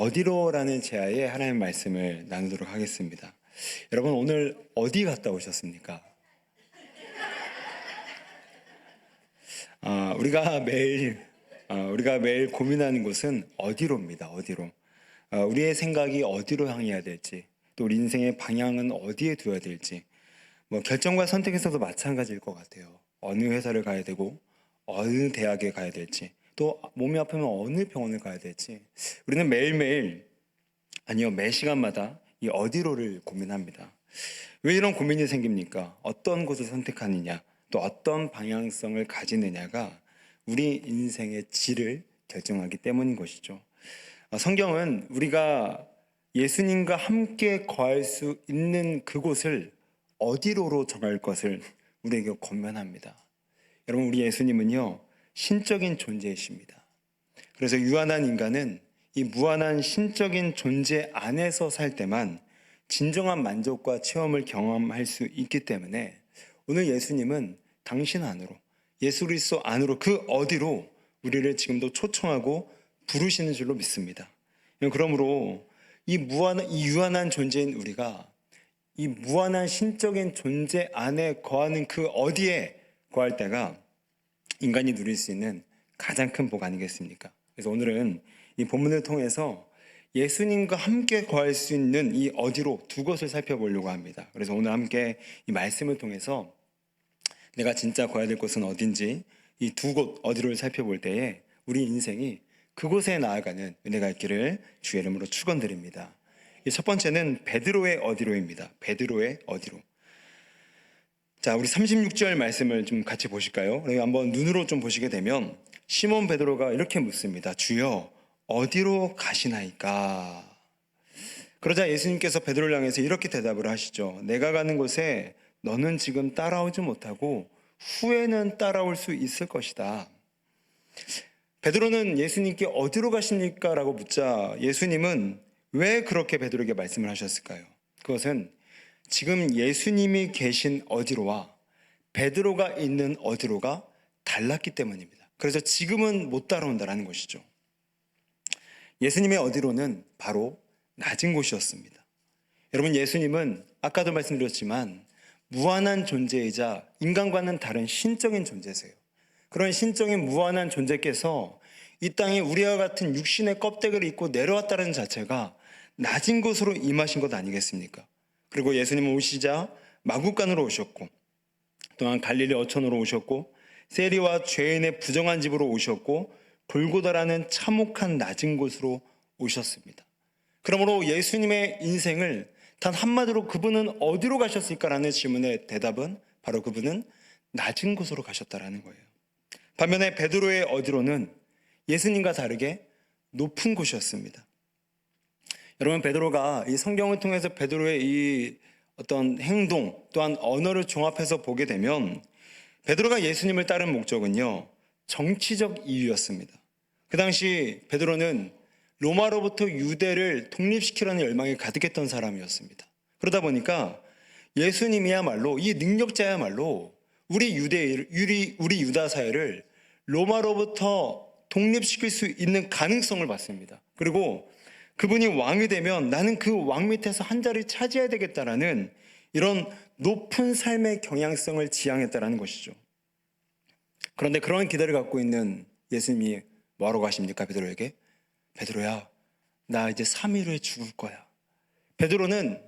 어디로라는 제아의 하나님의 말씀을 나누도록 하겠습니다. 여러분 오늘 어디 갔다 오셨습니까? 우리가 매일 고민하는 곳은 어디로입니다. 어디로. 우리의 생각이 어디로 향해야 될지, 또 우리 인생의 방향은 어디에 두어야 될지, 결정과 선택에서도 마찬가지일 것 같아요. 어느 회사를 가야 되고, 어느 대학에 가야 될지, 또 몸이 아프면 어느 병원을 가야 될지, 우리는 매 시간마다 이 어디로를 고민합니다. 왜 이런 고민이 생깁니까? 어떤 곳을 선택하느냐, 또 어떤 방향성을 가지느냐가 우리 인생의 질을 결정하기 때문인 것이죠. 성경은 우리가 예수님과 함께 거할 수 있는 그곳을 어디로로 정할 것을 우리에게 권면합니다. 여러분, 우리 예수님은요, 신적인 존재이십니다. 그래서 유한한 인간은 이 무한한 신적인 존재 안에서 살 때만 진정한 만족과 체험을 경험할 수 있기 때문에 오늘 예수님은 당신 안으로, 예수 그리스도 안으로, 그 어디로 우리를 지금도 초청하고 부르시는 줄로 믿습니다. 그러므로 이 유한한 존재인 우리가 이 무한한 신적인 존재 안에 거하는 그 어디에 거할 때가 인간이 누릴 수 있는 가장 큰 복 아니겠습니까? 그래서 오늘은 이 본문을 통해서 예수님과 함께 거할 수 있는 이 어디로 두 곳을 살펴보려고 합니다. 그래서 오늘 함께 이 말씀을 통해서 내가 진짜 거해야 될 곳은 어딘지 이 두 곳 어디로를 살펴볼 때에 우리 인생이 그곳에 나아가는 은혜가 있기를 주의 이름으로 축원드립니다. 첫 번째는 베드로의 어디로입니다. 베드로의 어디로. 자, 우리 36절 말씀을 좀 같이 보실까요? 한번 눈으로 좀 보시게 되면 시몬 베드로가 이렇게 묻습니다. 주여, 어디로 가시나이까? 그러자 예수님께서 베드로를 향해서 이렇게 대답을 하시죠. 내가 가는 곳에 너는 지금 따라오지 못하고 후에는 따라올 수 있을 것이다. 베드로는 예수님께 어디로 가십니까? 라고 묻자 예수님은 왜 그렇게 베드로에게 말씀을 하셨을까요? 그것은 지금 예수님이 계신 어디로와 베드로가 있는 어디로가 달랐기 때문입니다. 그래서 지금은 못 따라온다는 것이죠. 예수님의 어디로는 바로 낮은 곳이었습니다. 여러분, 예수님은 아까도 말씀드렸지만 무한한 존재이자 인간과는 다른 신적인 존재세요. 그런 신적인 무한한 존재께서 이 땅에 우리와 같은 육신의 껍데기를 입고 내려왔다는 자체가 낮은 곳으로 임하신 것 아니겠습니까? 그리고 예수님은 오시자 마구간으로 오셨고, 또한 갈릴리 어촌으로 오셨고, 세리와 죄인의 부정한 집으로 오셨고, 골고다라는 참혹한 낮은 곳으로 오셨습니다. 그러므로 예수님의 인생을 단 한마디로 그분은 어디로 가셨을까라는 질문의 대답은 바로 그분은 낮은 곳으로 가셨다라는 거예요. 반면에 베드로의 어디로는 예수님과 다르게 높은 곳이었습니다. 여러분, 베드로가 이 성경을 통해서 베드로의 이 어떤 행동 또한 언어를 종합해서 보게 되면 베드로가 예수님을 따른 목적은요, 정치적 이유였습니다. 그 당시 베드로는 로마로부터 유대를 독립시키려는 열망이 가득했던 사람이었습니다. 그러다 보니까 예수님이야말로, 이 능력자야말로 우리 유다 사회를 로마로부터 독립시킬 수 있는 가능성을 봤습니다. 그리고 그분이 왕이 되면 나는 그 왕 밑에서 한 자리 차지해야 되겠다라는 이런 높은 삶의 경향성을 지향했다라는 것이죠. 그런데 그런 기대를 갖고 있는 예수님이 뭐하러 가십니까? 베드로에게? 베드로야, 나 이제 3일 후에 죽을 거야. 베드로는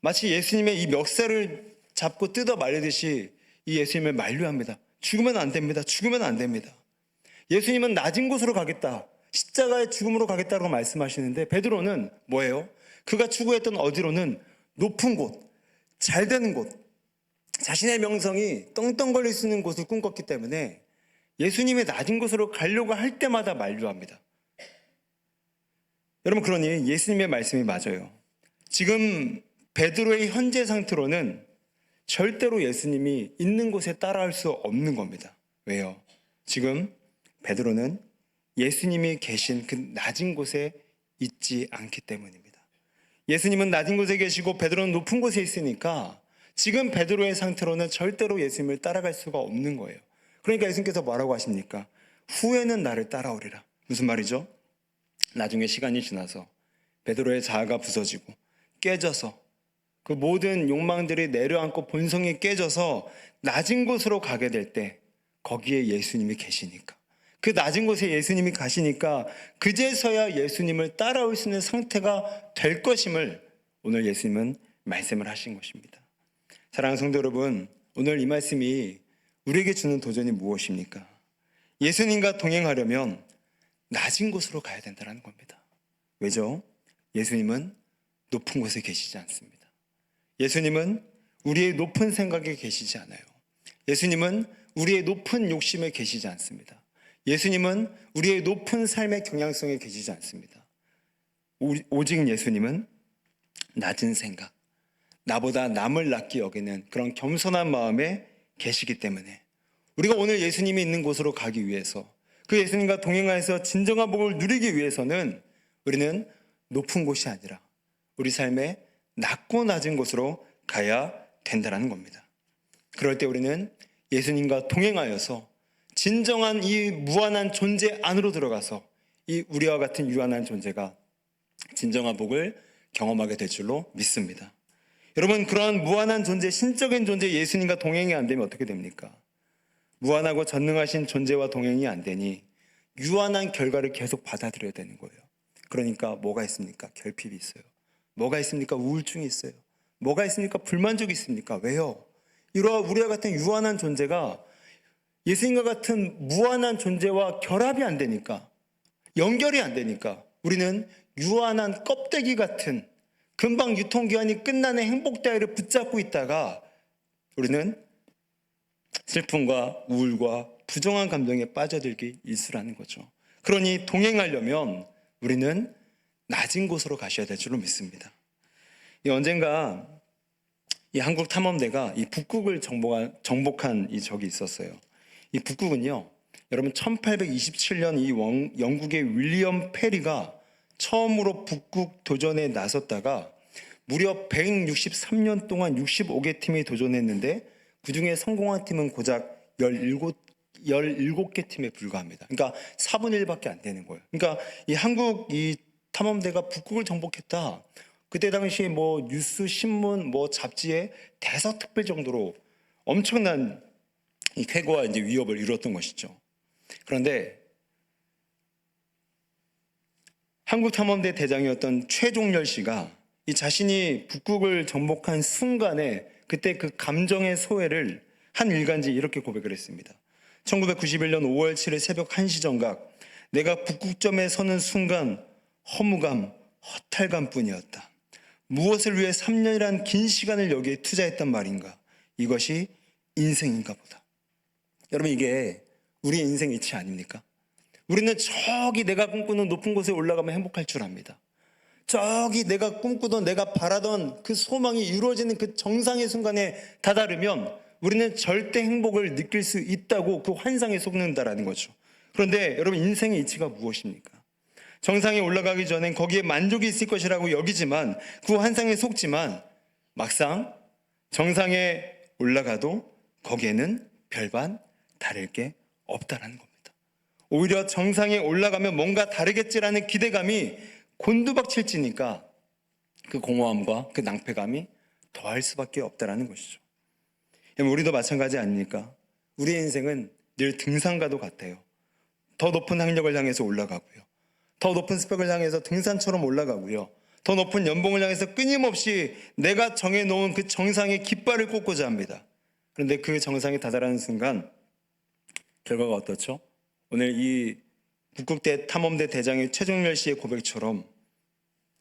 마치 예수님의 이 멱살을 잡고 뜯어 말리듯이 이 예수님을 만류합니다. 죽으면 안 됩니다. 죽으면 안 됩니다. 예수님은 낮은 곳으로 가겠다, 십자가의 죽음으로 가겠다고 말씀하시는데 베드로는 뭐예요? 그가 추구했던 어디로는 높은 곳, 잘 되는 곳, 자신의 명성이 떵떵 걸릴 수 있는 곳을 꿈꿨기 때문에 예수님의 낮은 곳으로 가려고 할 때마다 만류합니다. 여러분, 그러니 예수님의 말씀이 맞아요. 지금 베드로의 현재 상태로는 절대로 예수님이 있는 곳에 따라올 수 없는 겁니다. 왜요? 지금 베드로는 예수님이 계신 그 낮은 곳에 있지 않기 때문입니다. 예수님은 낮은 곳에 계시고 베드로는 높은 곳에 있으니까 지금 베드로의 상태로는 절대로 예수님을 따라갈 수가 없는 거예요. 그러니까 예수님께서 뭐라고 하십니까? 후에는 나를 따라오리라. 무슨 말이죠? 나중에 시간이 지나서 베드로의 자아가 부서지고 깨져서 그 모든 욕망들이 내려앉고 본성이 깨져서 낮은 곳으로 가게 될 때 거기에 예수님이 계시니까, 그 낮은 곳에 예수님이 가시니까 그제서야 예수님을 따라올 수 있는 상태가 될 것임을 오늘 예수님은 말씀을 하신 것입니다. 사랑하는 성도 여러분, 오늘 이 말씀이 우리에게 주는 도전이 무엇입니까? 예수님과 동행하려면 낮은 곳으로 가야 된다는 겁니다. 왜죠? 예수님은 높은 곳에 계시지 않습니다. 예수님은 우리의 높은 생각에 계시지 않아요. 예수님은 우리의 높은 욕심에 계시지 않습니다. 예수님은 우리의 높은 삶의 경향성에 계시지 않습니다. 오직 예수님은 낮은 생각, 나보다 남을 낮게 여기는 그런 겸손한 마음에 계시기 때문에 우리가 오늘 예수님이 있는 곳으로 가기 위해서, 그 예수님과 동행하여서 진정한 복을 누리기 위해서는 우리는 높은 곳이 아니라 우리 삶의 낮고 낮은 곳으로 가야 된다는 겁니다. 그럴 때 우리는 예수님과 동행하여서 진정한 이 무한한 존재 안으로 들어가서 이 우리와 같은 유한한 존재가 진정한 복을 경험하게 될 줄로 믿습니다. 여러분, 그러한 무한한 존재, 신적인 존재 예수님과 동행이 안 되면 어떻게 됩니까? 무한하고 전능하신 존재와 동행이 안 되니 유한한 결과를 계속 받아들여야 되는 거예요. 그러니까 뭐가 있습니까? 결핍이 있어요. 뭐가 있습니까? 우울증이 있어요. 뭐가 있습니까? 불만족이 있습니까? 왜요? 이러한 우리와 같은 유한한 존재가 예수님과 같은 무한한 존재와 결합이 안 되니까, 연결이 안 되니까 우리는 유한한 껍데기 같은 금방 유통기한이 끝나는 행복 따위를 붙잡고 있다가 우리는 슬픔과 우울과 부정한 감정에 빠져들기 일쑤라는 거죠. 그러니 동행하려면 우리는 낮은 곳으로 가셔야 될 줄로 믿습니다. 언젠가 이 한국 탐험대가 이 북극을 정복한 이 적이 있었어요. 이 북극은요, 여러분 1827년 이 영국의 윌리엄 페리가 처음으로 북극 도전에 나섰다가 무려 163년 동안 65개 팀이 도전했는데 그중에 성공한 팀은 고작 17개 팀에 불과합니다. 그러니까 4분의 1밖에 안 되는 거예요. 그러니까 이 한국 이 탐험대가 북극을 정복했다. 그때 당시 뭐 뉴스, 신문, 뭐 잡지에 대서특필 정도로 엄청난 이 쾌거와 이제 위협을 이뤘던 것이죠. 그런데 한국 탐험대 대장이었던 최종렬 씨가 이 자신이 북극을 정복한 순간에 그때 그 감정의 소외를 한 일간지에 이렇게 고백을 했습니다. 1991년 5월 7일 새벽 1시 정각, 내가 북극점에 서는 순간 허무감, 허탈감 뿐이었다. 무엇을 위해 3년이란 긴 시간을 여기에 투자했단 말인가? 이것이 인생인가 보다. 여러분, 이게 우리의 인생 이치 아닙니까? 우리는 저기 내가 꿈꾸는 높은 곳에 올라가면 행복할 줄 압니다. 저기 내가 꿈꾸던, 내가 바라던 그 소망이 이루어지는 그 정상의 순간에 다다르면 우리는 절대 행복을 느낄 수 있다고 그 환상에 속는다라는 거죠. 그런데 여러분, 인생의 이치가 무엇입니까? 정상에 올라가기 전엔 거기에 만족이 있을 것이라고 여기지만, 그 환상에 속지만 막상 정상에 올라가도 거기에는 별반 다를 게 없다는 겁니다. 오히려 정상에 올라가면 뭔가 다르겠지라는 기대감이 곤두박질지니까 그 공허함과 그 낭패감이 더할 수밖에 없다는 것이죠. 우리도 마찬가지 아닙니까? 우리의 인생은 늘 등산과도 같아요. 더 높은 학력을 향해서 올라가고요, 더 높은 스펙을 향해서 등산처럼 올라가고요, 더 높은 연봉을 향해서 끊임없이 내가 정해놓은 그 정상의 깃발을 꽂고자 합니다. 그런데 그 정상에 다다르는 순간 결과가 어떻죠? 오늘 이 북극대 탐험대 대장의 최종렬 씨의 고백처럼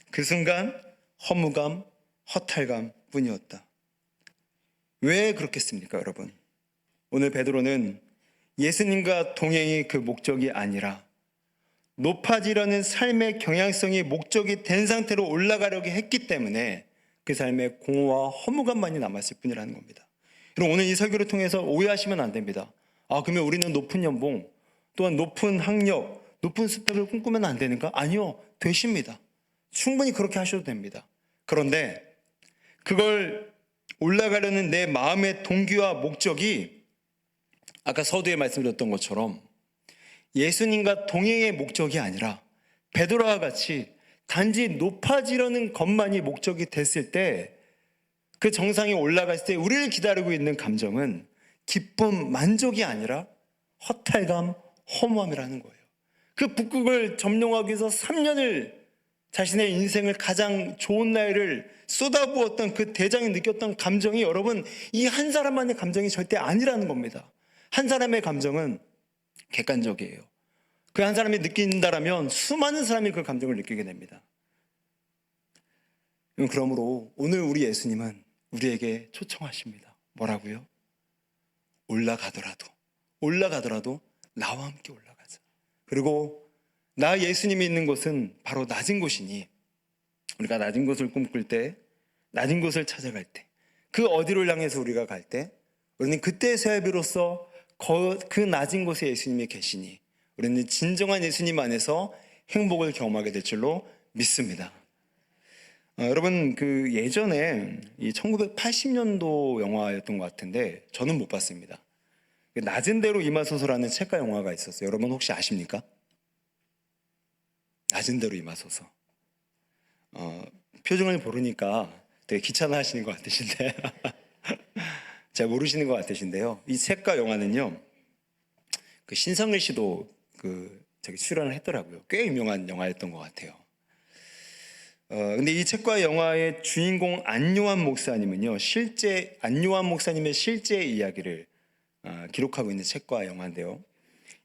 그 순간 허무감, 허탈감 뿐이었다. 왜 그렇겠습니까, 여러분? 오늘 베드로는 예수님과 동행이 그 목적이 아니라 높아지려는 삶의 경향성이 목적이 된 상태로 올라가려고 했기 때문에 그 삶에 공허와 허무감만이 남았을 뿐이라는 겁니다. 그럼 오늘 이 설교를 통해서 오해하시면 안 됩니다. 그러면 우리는 높은 연봉, 또한 높은 학력, 높은 스펙을 꿈꾸면 안 되는가? 아니요, 되십니다. 충분히 그렇게 하셔도 됩니다. 그런데 그걸 올라가려는 내 마음의 동기와 목적이 아까 서두에 말씀드렸던 것처럼 예수님과 동행의 목적이 아니라 베드로와 같이 단지 높아지려는 것만이 목적이 됐을 때, 그 정상에 올라갔을 때 우리를 기다리고 있는 감정은 기쁨, 만족이 아니라 허탈감, 허무함이라는 거예요. 그 북극을 점령하기 위해서 3년을 자신의 인생을 가장 좋은 나이를 쏟아부었던 그 대장이 느꼈던 감정이, 여러분, 이 한 사람만의 감정이 절대 아니라는 겁니다. 한 사람의 감정은 객관적이에요. 그 한 사람이 느낀다라면 수많은 사람이 그 감정을 느끼게 됩니다. 그러므로 오늘 우리 예수님은 우리에게 초청하십니다. 뭐라고요? 올라가더라도 나와 함께 올라가자. 그리고 나 예수님이 있는 곳은 바로 낮은 곳이니, 우리가 낮은 곳을 꿈꿀 때, 낮은 곳을 찾아갈 때, 그 어디를 향해서 우리가 갈 때, 우리는 그때서야 비로소 그 낮은 곳에 예수님이 계시니 우리는 진정한 예수님 안에서 행복을 경험하게 될 줄로 믿습니다. 여러분, 그 예전에 이 1980년도 영화였던 것 같은데 저는 못 봤습니다. 낮은 대로 임하소서라는 책과 영화가 있었어요. 여러분 혹시 아십니까? 낮은 대로 임하소서. 표정을 모르니까 되게 귀찮아 하시는 것 같으신데 잘 모르시는 것 같으신데요. 이 책과 영화는요, 그 신성일 씨도 출연을 했더라고요. 꽤 유명한 영화였던 것 같아요. 근데 이 책과 영화의 주인공 안요한 목사님은요, 안요한 목사님의 실제 이야기를 기록하고 있는 책과 영화인데요.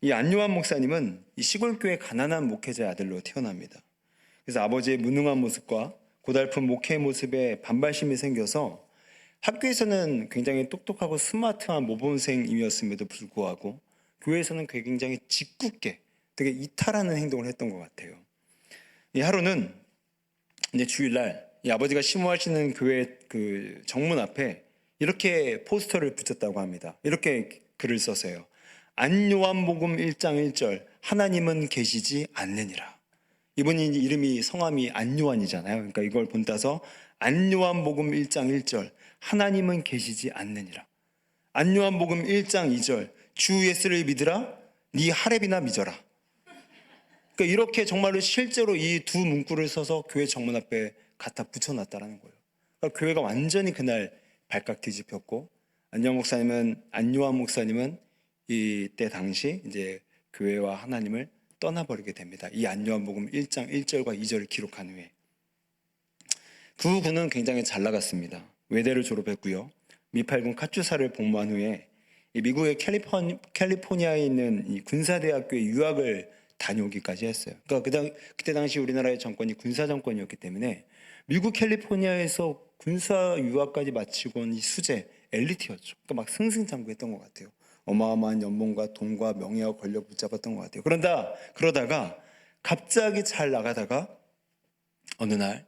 이 안요한 목사님은 이 시골교회 가난한 목회자의 아들로 태어납니다. 그래서 아버지의 무능한 모습과 고달픈 목회 모습에 반발심이 생겨서 학교에서는 굉장히 똑똑하고 스마트한 모범생이었음에도 불구하고 교회에서는 굉장히 짓궂게 되게 이탈하는 행동을 했던 것 같아요. 이 하루는 이제 주일날 이 아버지가 심호하시는 교회 그 정문 앞에 이렇게 포스터를 붙였다고 합니다. 이렇게 글을 썼어요. 안요한복음 1장 1절 하나님은 계시지 않느니라. 이분이 이름이 성함이 안요한이잖아요. 그러니까 이걸 본따서 안요한복음 1장 1절 하나님은 계시지 않느니라. 안요한복음 1장 2절 주 예수를 믿으라 네 하렙이나 믿어라. 그러니까 이렇게 정말로 실제로 이 두 문구를 써서 교회 정문 앞에 갖다 붙여놨다라는 거예요. 그러니까 교회가 완전히 그날 발칵 뒤집혔고, 안요한 목사님은 이때 당시 이제 교회와 하나님을 떠나버리게 됩니다. 이 안요한복음 1장 1절과 2절을 기록한 후에 그 군은 굉장히 잘 나갔습니다. 외대를 졸업했고요. 미팔군 카투사를 복무한 후에 미국의 캘리포니아에 있는 이 군사대학교에 유학을 다녀오기까지 했어요. 그러니까 그때 당시 우리나라의 정권이 군사 정권이었기 때문에 미국 캘리포니아에서 군사 유학까지 마치고 온 이 수재 엘리트였죠. 그러니까 막 승승장구했던 것 같아요. 어마어마한 연봉과 돈과 명예와 권력 붙잡았던 것 같아요. 그러다가 갑자기 잘 나가다가 어느 날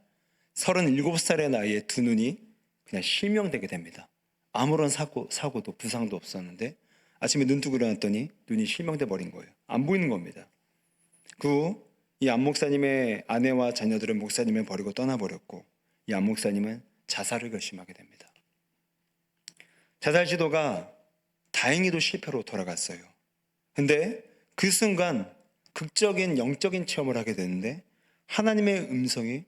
37살의 나이에 두 눈이 그냥 실명되게 됩니다. 아무런 사고도 부상도 없었는데 아침에 눈 뜨고 일어났더니 눈이 실명돼 버린 거예요. 안 보이는 겁니다. 그 후 이 안 목사님의 아내와 자녀들은 목사님을 버리고 떠나버렸고, 이 안 목사님은 자살을 결심하게 됩니다. 자살 시도가 다행히도 실패로 돌아갔어요. 근데 그 순간 극적인 영적인 체험을 하게 되는데 하나님의 음성이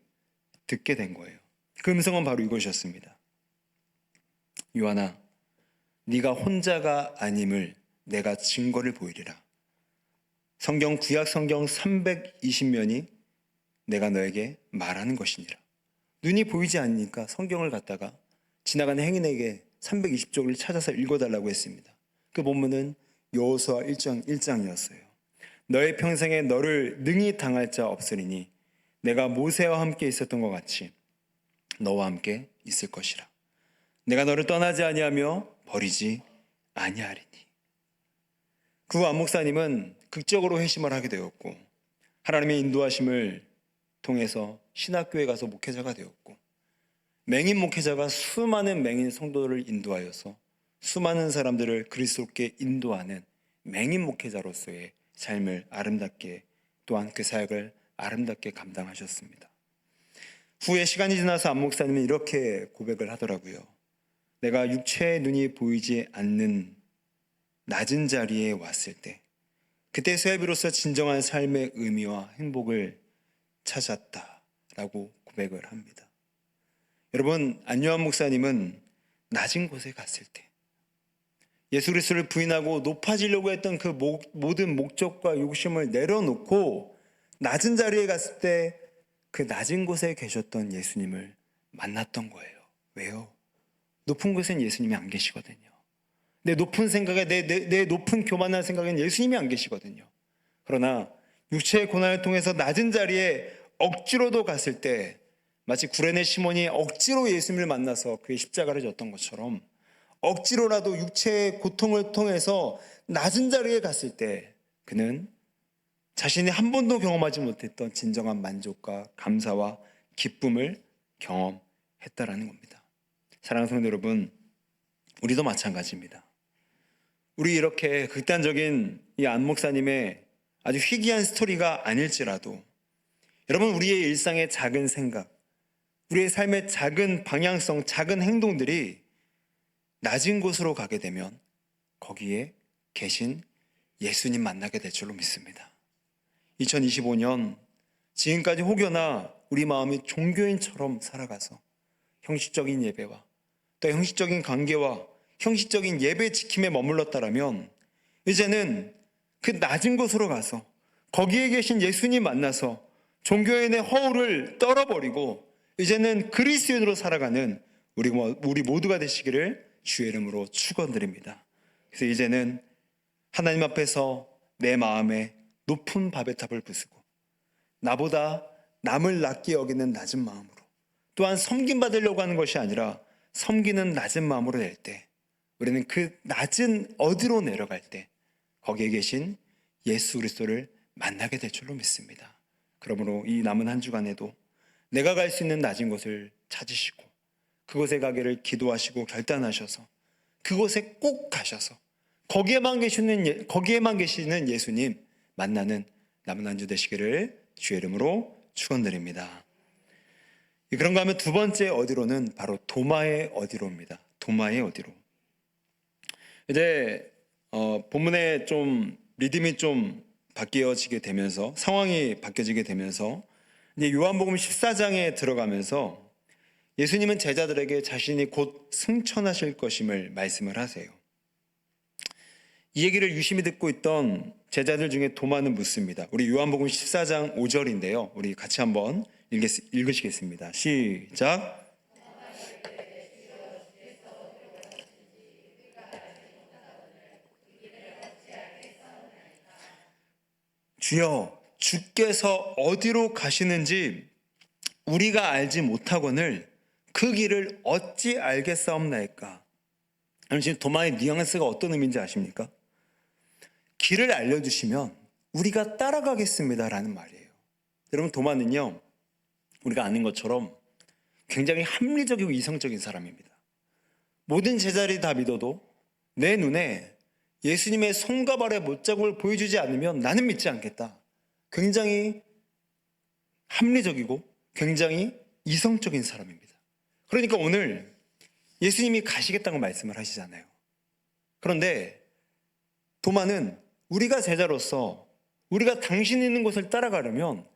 듣게 된 거예요. 그 음성은 바로 이것이었습니다. 요한아, 네가 혼자가 아님을 내가 증거를 보이리라. 구약 성경 320면이 내가 너에게 말하는 것이니라. 눈이 보이지 않으니까 성경을 갖다가 지나가는 행인에게 320쪽을 찾아서 읽어달라고 했습니다. 그 본문은 여호수아 1장이었어요. 너의 평생에 너를 능히 당할 자 없으리니 내가 모세와 함께 있었던 것 같이 너와 함께 있을 것이라. 내가 너를 떠나지 아니하며 버리지 아니하리니. 그 후 안 목사님은 극적으로 회심을 하게 되었고, 하나님의 인도하심을 통해서 신학교에 가서 목회자가 되었고, 맹인 목회자가 수많은 맹인 성도들을 인도하여서 수많은 사람들을 그리스도께 인도하는 맹인 목회자로서의 삶을 아름답게, 또한 그 사역을 아름답게 감당하셨습니다. 후에 시간이 지나서 안 목사님은 이렇게 고백을 하더라고요. 내가 육체의 눈이 보이지 않는 낮은 자리에 왔을 때, 그때서야 비로소 진정한 삶의 의미와 행복을 찾았다라고 고백을 합니다. 여러분, 안요한 목사님은 낮은 곳에 갔을 때 예수 그리스도를 부인하고 높아지려고 했던 그 모든 목적과 욕심을 내려놓고 낮은 자리에 갔을 때 그 낮은 곳에 계셨던 예수님을 만났던 거예요. 왜요? 높은 곳엔 예수님이 안 계시거든요. 내 높은 생각에 내 높은 교만한 생각엔 예수님이 안 계시거든요. 그러나 육체의 고난을 통해서 낮은 자리에 억지로도 갔을 때 마치 구레네 시몬이 억지로 예수님을 만나서 그의 십자가를 졌던 것처럼 억지로라도 육체의 고통을 통해서 낮은 자리에 갔을 때 그는 자신이 한 번도 경험하지 못했던 진정한 만족과 감사와 기쁨을 경험했다라는 겁니다. 사랑하는 성도 여러분, 우리도 마찬가지입니다. 우리 이렇게 극단적인 이 안 목사님의 아주 희귀한 스토리가 아닐지라도 여러분, 우리의 일상의 작은 생각, 우리의 삶의 작은 방향성, 작은 행동들이 낮은 곳으로 가게 되면 거기에 계신 예수님 만나게 될 줄로 믿습니다. 2025년 지금까지 혹여나 우리 마음이 종교인처럼 살아가서 형식적인 예배와 또 형식적인 관계와 형식적인 예배 지킴에 머물렀다라면 이제는 그 낮은 곳으로 가서 거기에 계신 예수님 만나서 종교인의 허울을 떨어버리고 이제는 그리스도인으로 살아가는 우리 모두가 되시기를 주의 이름으로 축원드립니다. 그래서 이제는 하나님 앞에서 내 마음에 높은 바벨탑을 부수고 나보다 남을 낮게 여기는 낮은 마음으로 또한 섬김받으려고 하는 것이 아니라 섬기는 낮은 마음으로 낼 때 우리는 그 낮은 어디로 내려갈 때 거기에 계신 예수 그리스도를 만나게 될 줄로 믿습니다. 그러므로 이 남은 한 주간에도 내가 갈 수 있는 낮은 곳을 찾으시고 그곳에 가기를 기도하시고 결단하셔서 그곳에 꼭 가셔서 거기에만 계시는 예수님 만나는 남은 한 주 되시기를 주의 이름으로 축원드립니다. 그런가 하면 두 번째 어디로는 바로 도마의 어디로입니다. 도마의 어디로. 이제 본문에 좀 리듬이 좀 바뀌어지게 되면서 상황이 바뀌어지게 되면서 이제 요한복음 14장에 들어가면서 예수님은 제자들에게 자신이 곧 승천하실 것임을 말씀을 하세요. 이 얘기를 유심히 듣고 있던 제자들 중에 도마는 묻습니다. 우리 요한복음 14장 5절인데요. 우리 같이 한번 읽으시겠습니다. 시작. 주여, 주께서 어디로 가시는지 우리가 알지 못하거늘 그 길을 어찌 알겠사옵나이까. 지금 도마의 뉘앙스가 어떤 의미인지 아십니까? 길을 알려주시면 우리가 따라가겠습니다라는 말이에요. 여러분, 도마는요 우리가 아는 것처럼 굉장히 합리적이고 이성적인 사람입니다. 모든 제자들이 다 믿어도 내 눈에 예수님의 손과 발의 못자국을 보여주지 않으면 나는 믿지 않겠다. 굉장히 합리적이고 굉장히 이성적인 사람입니다. 그러니까 오늘 예수님이 가시겠다고 말씀을 하시잖아요. 그런데 도마는 우리가 제자로서 우리가 당신이 있는 곳을 따라가려면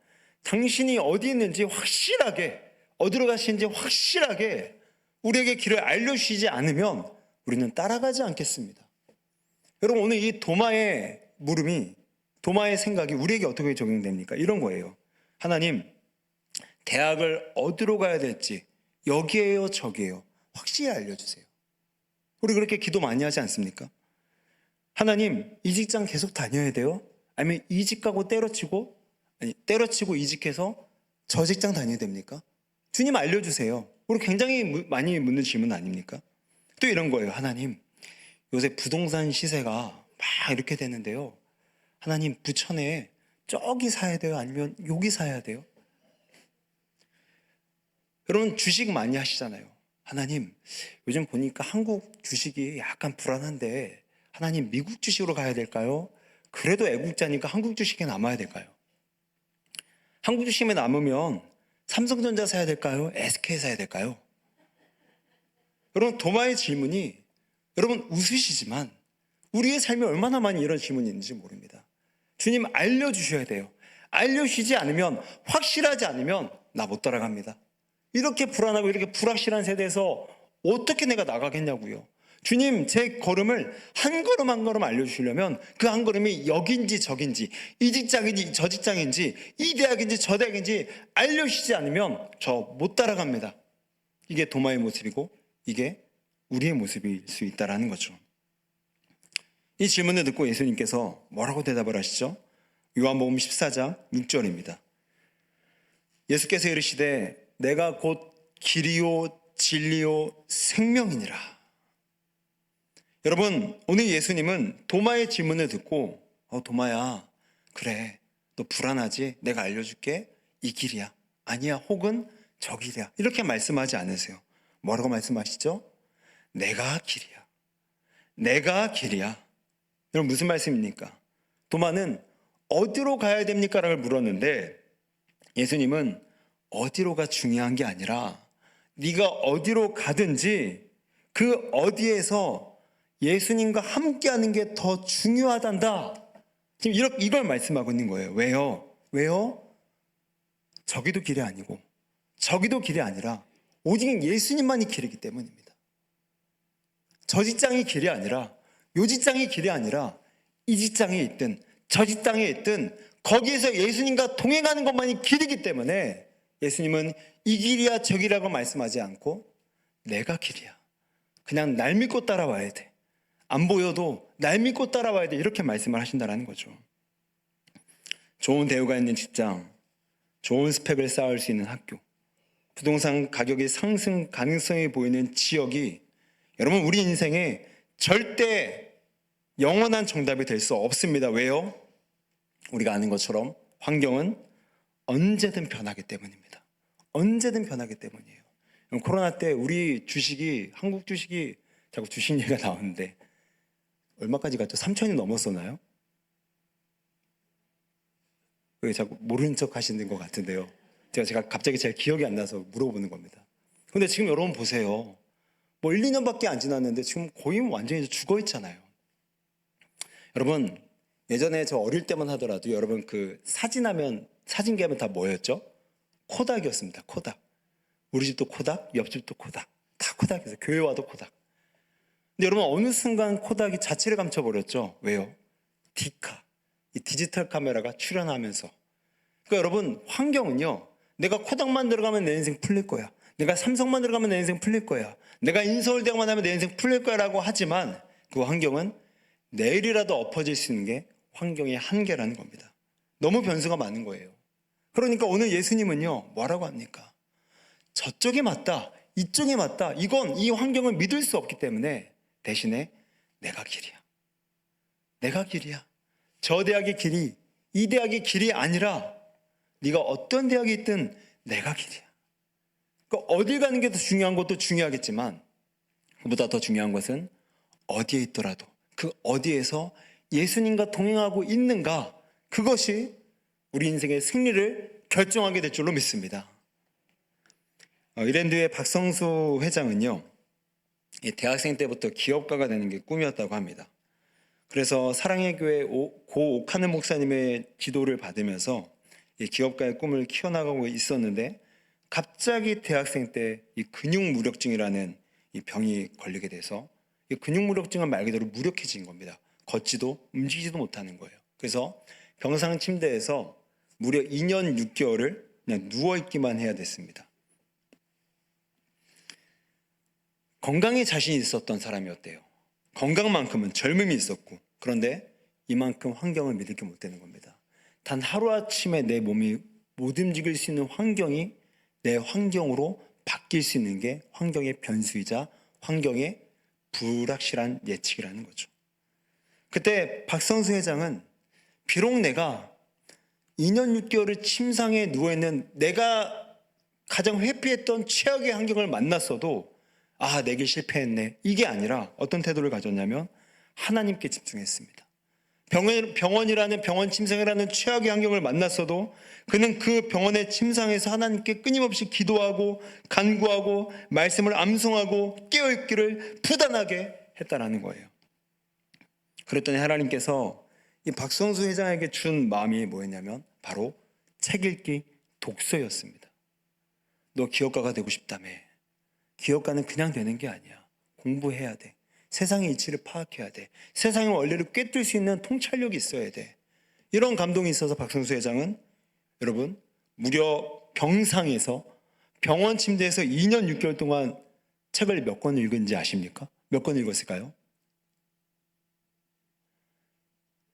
당신이 어디 있는지 확실하게, 어디로 가시는지 확실하게 우리에게 길을 알려주시지 않으면 우리는 따라가지 않겠습니다. 여러분, 오늘 이 도마의 물음이, 도마의 생각이 우리에게 어떻게 적용됩니까? 이런 거예요. 하나님, 대학을 어디로 가야 될지 여기에요 저기에요 확실히 알려주세요. 우리 그렇게 기도 많이 하지 않습니까? 하나님, 이 직장 계속 다녀야 돼요? 아니면 이직 가고 때려치고 이직해서 저 직장 다녀야 됩니까? 주님 알려주세요. 우리 굉장히 많이 묻는 질문 아닙니까? 또 이런 거예요. 하나님, 요새 부동산 시세가 막 이렇게 되는데요. 하나님, 부천에 저기 사야 돼요? 아니면 여기 사야 돼요? 여러분, 주식 많이 하시잖아요. 하나님, 요즘 보니까 한국 주식이 약간 불안한데 하나님, 미국 주식으로 가야 될까요? 그래도 애국자니까 한국 주식에 남아야 될까요? 한국 주식에 남으면 삼성전자 사야 될까요? SK 사야 될까요? 여러분, 도마의 질문이, 여러분 웃으시지만 우리의 삶에 얼마나 많이 이런 질문이 있는지 모릅니다. 주님 알려주셔야 돼요. 알려주시지 않으면, 확실하지 않으면 나 못 따라갑니다. 이렇게 불안하고 이렇게 불확실한 세대에서 어떻게 내가 나가겠냐고요. 주님, 제 걸음을 한 걸음 한 걸음 알려주시려면 그 한 걸음이 여긴지 저긴지, 이 직장인지 저 직장인지, 이 대학인지 저 대학인지 알려주시지 않으면 저 못 따라갑니다. 이게 도마의 모습이고 이게 우리의 모습일 수 있다는 거죠. 이 질문을 듣고 예수님께서 뭐라고 대답을 하시죠? 요한복음 14장 6절입니다. 예수께서 이르시되 내가 곧 길이요 진리요 생명이니라. 여러분, 오늘 예수님은 도마의 질문을 듣고 도마야, 그래, 너 불안하지? 내가 알려줄게. 이 길이야. 아니야, 혹은 저 길이야. 이렇게 말씀하지 않으세요. 뭐라고 말씀하시죠? 내가 길이야. 내가 길이야. 여러분, 무슨 말씀입니까? 도마는 어디로 가야 됩니까? 라고 물었는데 예수님은 어디로가 중요한 게 아니라 네가 어디로 가든지 그 어디에서 예수님과 함께하는 게 더 중요하단다. 지금 이걸 말씀하고 있는 거예요. 왜요? 저기도 길이 아니고 저기도 길이 아니라 오직 예수님만이 길이기 때문입니다. 저 직장이 길이 아니라 요 직장이 길이 아니라 이 직장에 있든 저 직장에 있든 거기에서 예수님과 동행하는 것만이 길이기 때문에 예수님은 이 길이야 저 길이라고 말씀하지 않고 내가 길이야. 그냥 날 믿고 따라와야 돼. 안 보여도 날 믿고 따라와야 돼. 이렇게 말씀을 하신다는 거죠. 좋은 대우가 있는 직장, 좋은 스펙을 쌓을 수 있는 학교, 부동산 가격이 상승 가능성이 보이는 지역이 여러분 우리 인생에 절대 영원한 정답이 될 수 없습니다. 왜요? 우리가 아는 것처럼 환경은 언제든 변하기 때문입니다. 언제든 변하기 때문이에요. 코로나 때 우리 주식이, 한국 주식이 자꾸 주식 얘기가 나오는데 얼마까지 갔죠? 3천이 넘었었나요? 왜 자꾸 모르는 척 하시는 것 같은데요. 제가 갑자기 제 기억이 안 나서 물어보는 겁니다. 근데 지금 여러분 보세요. 뭐 1, 2년밖에 안 지났는데 지금 거의 완전히 죽어 있잖아요. 여러분, 예전에 저 어릴 때만 하더라도 여러분 그 사진기 하면 다 뭐였죠? 코닥이었습니다. 코닥. 우리 집도 코닥, 옆집도 코닥. 다 코닥이었어요. 교회 와도 코닥. 근데 여러분 어느 순간 코닥이 자취를 감춰버렸죠. 왜요? 디카. 이 디지털 카메라가 출현하면서. 그러니까 여러분 환경은요. 내가 코닥만 들어가면 내 인생 풀릴 거야. 내가 삼성만 들어가면 내 인생 풀릴 거야. 내가 인서울대학만 하면 내 인생 풀릴 거야 라고 하지만 그 환경은 내일이라도 엎어질 수 있는 게 환경의 한계라는 겁니다. 너무 변수가 많은 거예요. 그러니까 오늘 예수님은요. 뭐라고 합니까? 저쪽이 맞다. 이쪽이 맞다. 이 환경을 믿을 수 없기 때문에 대신에 내가 길이야. 내가 길이야. 저 대학의 길이, 이 대학의 길이 아니라 네가 어떤 대학에 있든 내가 길이야. 그러니까 어디 가는 게 더 중요한 것도 중요하겠지만 그보다 더 중요한 것은 어디에 있더라도 그 어디에서 예수님과 동행하고 있는가, 그것이 우리 인생의 승리를 결정하게 될 줄로 믿습니다. 이랜드의 박성수 회장은요, 대학생 때부터 기업가가 되는 게 꿈이었다고 합니다. 그래서 사랑의 교회 고 오카는 목사님의 지도를 받으면서 기업가의 꿈을 키워나가고 있었는데 갑자기 대학생 때 이 근육무력증이라는 이 병이 걸리게 돼서 이 근육무력증은 말 그대로 무력해진 겁니다. 걷지도 움직이지도 못하는 거예요. 그래서 병상 침대에서 무려 2년 6개월을 그냥 누워있기만 해야 됐습니다. 건강에 자신이 있었던 사람이었대요. 건강만큼은 젊음이 있었고, 그런데 이만큼 환경을 믿을 게 못 되는 겁니다. 단 하루아침에 내 몸이 못 움직일 수 있는 환경이 내 환경으로 바뀔 수 있는 게 환경의 변수이자 환경의 불확실한 예측이라는 거죠. 그때 박성수 회장은 비록 내가 2년 6개월을 침상에 누워있는 내가 가장 회피했던 최악의 환경을 만났어도 내게 실패했네, 이게 아니라 어떤 태도를 가졌냐면 하나님께 집중했습니다. 병원이라는 병원 침상이라는 최악의 환경을 만났어도 그는 그 병원의 침상에서 하나님께 끊임없이 기도하고 간구하고 말씀을 암송하고 깨어있기를 부단하게 했다라는 거예요. 그랬더니 하나님께서 이 박성수 회장에게 준 마음이 뭐였냐면 바로 책 읽기, 독서였습니다. 너 기업가가 되고 싶다며. 기업가는 그냥 되는 게 아니야. 공부해야 돼. 세상의 이치를 파악해야 돼. 세상의 원리를 꿰뚫을 수 있는 통찰력이 있어야 돼. 이런 감동이 있어서 박성수 회장은 여러분 무려 병상에서 병원 침대에서 2년 6개월 동안 책을 몇 권 읽은지 아십니까? 몇 권 읽었을까요?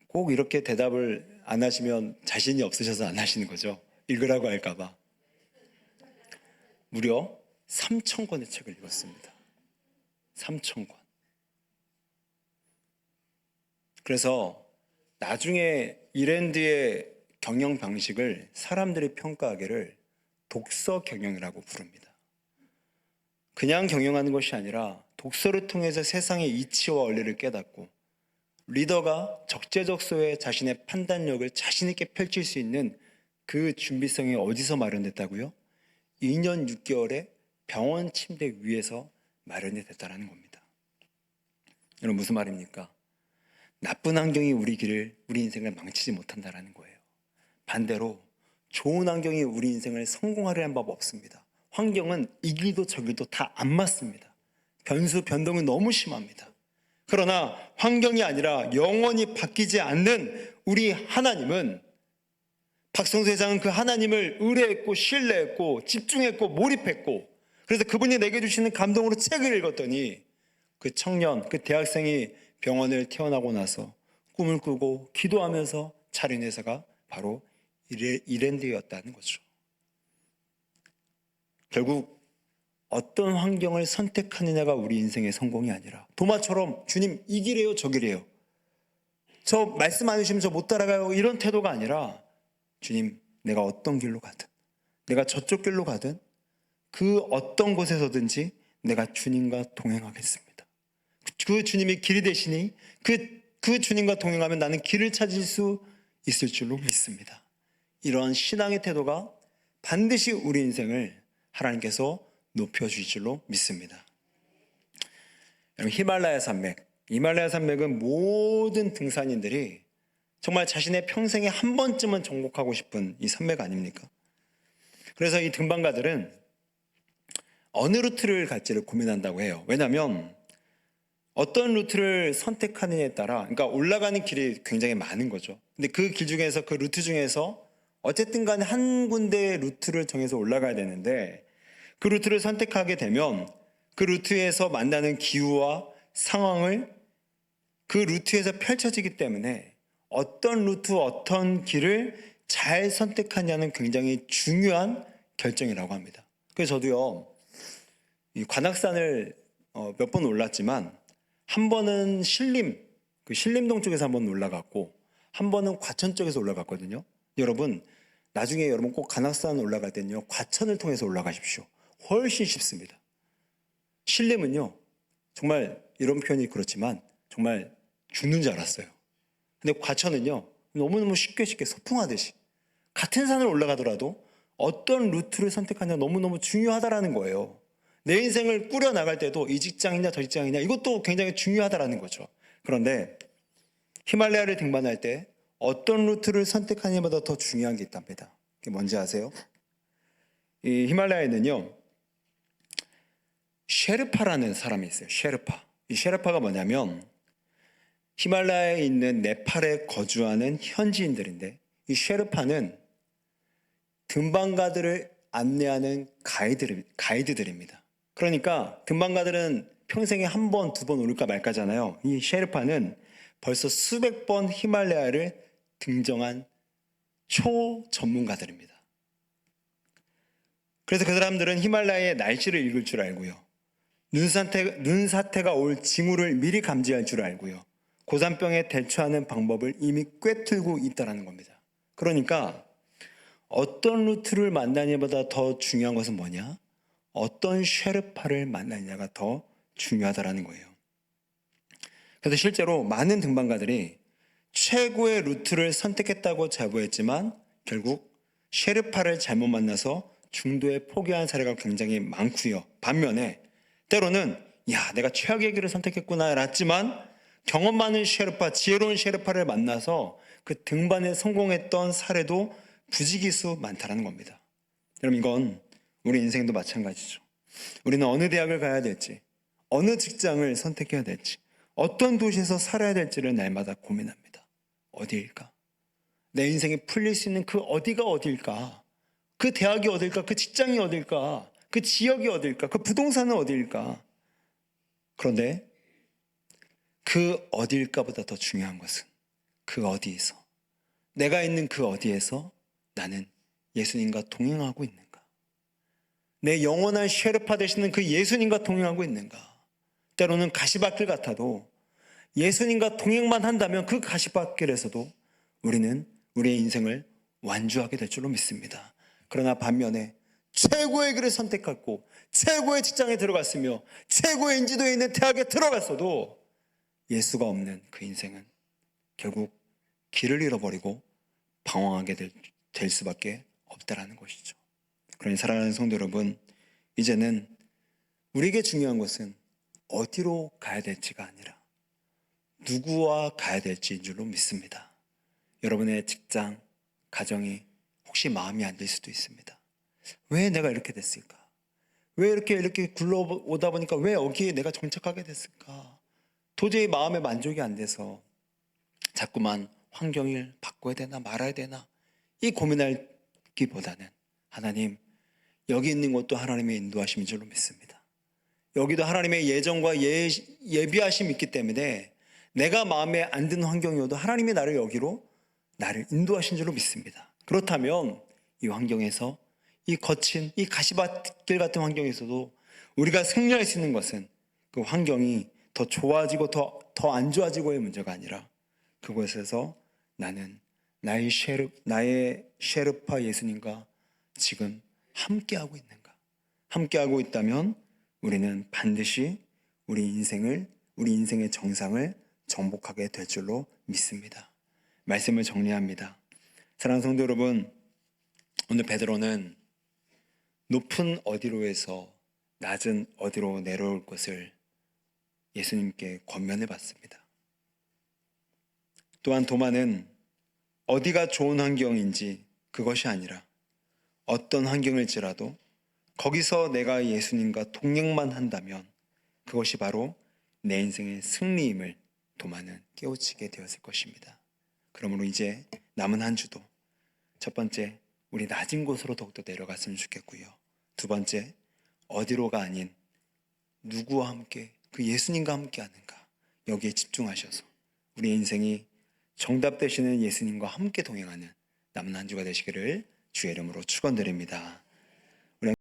꼭 이렇게 대답을 안 하시면 자신이 없으셔서 안 하시는 거죠. 읽으라고 할까 봐. 무려 3,000권의 책을 읽었습니다. 3,000권. 그래서 나중에 이랜드의 경영 방식을 사람들이 평가하기를 독서 경영이라고 부릅니다. 그냥 경영하는 것이 아니라 독서를 통해서 세상의 이치와 원리를 깨닫고 리더가 적재적소에 자신의 판단력을 자신 있게 펼칠 수 있는 그 준비성이 어디서 마련됐다고요? 2년 6개월의 병원 침대 위에서 마련이 됐다는 겁니다. 여러분 무슨 말입니까? 나쁜 환경이 우리 인생을 망치지 못한다는 거예요. 반대로 좋은 환경이 우리 인생을 성공하려 한 법 없습니다. 환경은 이 길도 저 길도 다 안 맞습니다. 변동이 너무 심합니다. 그러나 환경이 아니라 영원히 바뀌지 않는 우리 하나님은, 박성수 회장은 그 하나님을 의뢰했고 신뢰했고 집중했고 몰입했고, 그래서 그분이 내게 주시는 감동으로 책을 읽었더니 그 청년, 그 대학생이 병원을 퇴원하고 나서 꿈을 꾸고 기도하면서 차린 회사가 바로 이랜드였다는 거죠. 결국 어떤 환경을 선택하느냐가 우리 인생의 성공이 아니라, 도마처럼 주님 이 길이에요 저 길이에요, 저 말씀 안 해주시면 저 못 따라가요, 이런 태도가 아니라 주님 내가 어떤 길로 가든, 내가 저쪽 길로 가든 그 어떤 곳에서든지 내가 주님과 동행하겠습니다. 그 주님이 길이 되시니 그 주님과 동행하면 나는 길을 찾을 수 있을 줄로 믿습니다. 이런 신앙의 태도가 반드시 우리 인생을 하나님께서 높여주실 줄로 믿습니다. 여러분, 히말라야 산맥은 모든 등산인들이 정말 자신의 평생에 한 번쯤은 정복하고 싶은 이 산맥 아닙니까? 그래서 이 등반가들은 어느 루트를 갈지를 고민한다고 해요. 왜냐하면 어떤 루트를 선택하느냐에 따라, 그러니까 올라가는 길이 굉장히 많은 거죠. 근데 그 길 중에서, 그 루트 중에서 어쨌든 간에 한 군데의 루트를 정해서 올라가야 되는데, 그 루트를 선택하게 되면 그 루트에서 만나는 기후와 상황을 그 루트에서 펼쳐지기 때문에 어떤 루트, 어떤 길을 잘 선택하냐는 굉장히 중요한 결정이라고 합니다. 그래서 저도요, 이 관악산을 몇 번 올랐지만 한 번은 신림동 쪽에서 한 번 올라갔고 한 번은 과천 쪽에서 올라갔거든요. 여러분 나중에 여러분 꼭 관악산 올라갈 때는요, 과천을 통해서 올라가십시오. 훨씬 쉽습니다. 신림은요 정말, 이런 표현이 그렇지만 정말 죽는 줄 알았어요. 근데 과천은요 너무너무 쉽게 소풍하듯이 같은 산을 올라가더라도 어떤 루트를 선택하냐 너무너무 중요하다라는 거예요. 내 인생을 꾸려나갈 때도 이 직장이냐 저 직장이냐 이것도 굉장히 중요하다라는 거죠. 그런데 히말라야를 등반할 때 어떤 루트를 선택하냐보다 더 중요한 게 있답니다. 그게 뭔지 아세요? 이 히말라야에는요 셰르파라는 사람이 있어요. 이 셰르파가 뭐냐면 히말라야에 있는 네팔에 거주하는 현지인들인데, 이 셰르파는 등반가들을 안내하는 가이드들입니다. 그러니까 등반가들은 평생에 한 번, 두 번 오를까 말까잖아요. 이 셰르파는 벌써 수백 번 히말라야를 등정한 초전문가들입니다. 그래서 그 사람들은 히말라야의 날씨를 읽을 줄 알고요, 눈사태가 올 징후를 미리 감지할 줄 알고요, 고산병에 대처하는 방법을 이미 꿰뚫고 있다는 겁니다. 그러니까 어떤 루트를 만나냐보다 더 중요한 것은 뭐냐? 어떤 셰르파를 만나느냐가 더 중요하다는 거예요. 그래서 실제로 많은 등반가들이 최고의 루트를 선택했다고 자부했지만 결국 셰르파를 잘못 만나서 중도에 포기한 사례가 굉장히 많고요. 반면에 때로는 내가 최악의 길을 선택했구나 했지만 경험 많은 셰르파, 지혜로운 셰르파를 만나서 그 등반에 성공했던 사례도 부지기수 많다라는 겁니다. 여러분, 이건 우리 인생도 마찬가지죠. 우리는 어느 대학을 가야 될지, 어느 직장을 선택해야 될지, 어떤 도시에서 살아야 될지를 날마다 고민합니다. 어디일까? 내 인생에 풀릴 수 있는 그 어디가 어딜까? 그 대학이 어딜까? 그 직장이 어딜까? 그 지역이 어딜까? 그 부동산은 어딜까? 그런데 그 어딜까보다 더 중요한 것은 그 어디에서, 내가 있는 그 어디에서 나는 예수님과 동행하고 있는가? 내 영원한 셰르파 되시는 그 예수님과 동행하고 있는가? 때로는 가시밭길 같아도 예수님과 동행만 한다면 그 가시밭길에서도 우리는 우리의 인생을 완주하게 될 줄로 믿습니다. 그러나 반면에 최고의 길을 선택했고 최고의 직장에 들어갔으며 최고의 인지도에 있는 대학에 들어갔어도 예수가 없는 그 인생은 결국 길을 잃어버리고 방황하게 될 수밖에 없다라는 것이죠. 그러니 사랑하는 성도 여러분, 이제는 우리에게 중요한 것은 어디로 가야 될지가 아니라 누구와 가야 될지인 줄로 믿습니다. 여러분의 직장, 가정이 혹시 마음이 안 들 수도 있습니다. 왜 내가 이렇게 됐을까? 왜 이렇게 굴러오다 보니까 왜 여기에 내가 정착하게 됐을까? 도저히 마음에 만족이 안 돼서 자꾸만 환경을 바꿔야 되나 말아야 되나 이 고민하기보다는 하나님, 여기 있는 것도 하나님의 인도하심인 줄로 믿습니다. 여기도 하나님의 예정과 예비하심이 있기 때문에 내가 마음에 안 드는 환경이어도 하나님이 나를 여기로 나를 인도하신 줄로 믿습니다. 그렇다면 이 환경에서, 이 거친 이 가시밭길 같은 환경에서도 우리가 승리할 수 있는 것은 그 환경이 더 좋아지고 더 안 좋아지고의 문제가 아니라 그곳에서 나는 나의 셰르파 예수님과 지금 함께하고 있는가? 함께하고 있다면 우리는 반드시 우리 인생의 정상을 정복하게 될 줄로 믿습니다. 말씀을 정리합니다. 사랑하는 성도 여러분, 오늘 베드로는 높은 어디로에서 낮은 어디로 내려올 것을 예수님께 권면해 봤습니다. 또한 도마는 어디가 좋은 환경인지 그것이 아니라 어떤 환경일지라도 거기서 내가 예수님과 동행만 한다면 그것이 바로 내 인생의 승리임을 도마는 깨우치게 되었을 것입니다. 그러므로 이제 남은 한 주도 첫 번째, 우리 낮은 곳으로 더욱더 내려갔으면 좋겠고요. 두 번째, 어디로가 아닌 누구와 함께, 그 예수님과 함께 하는가, 여기에 집중하셔서 우리 인생이 정답 되시는 예수님과 함께 동행하는 남은 한 주가 되시기를 주의 이름으로 축원드립니다.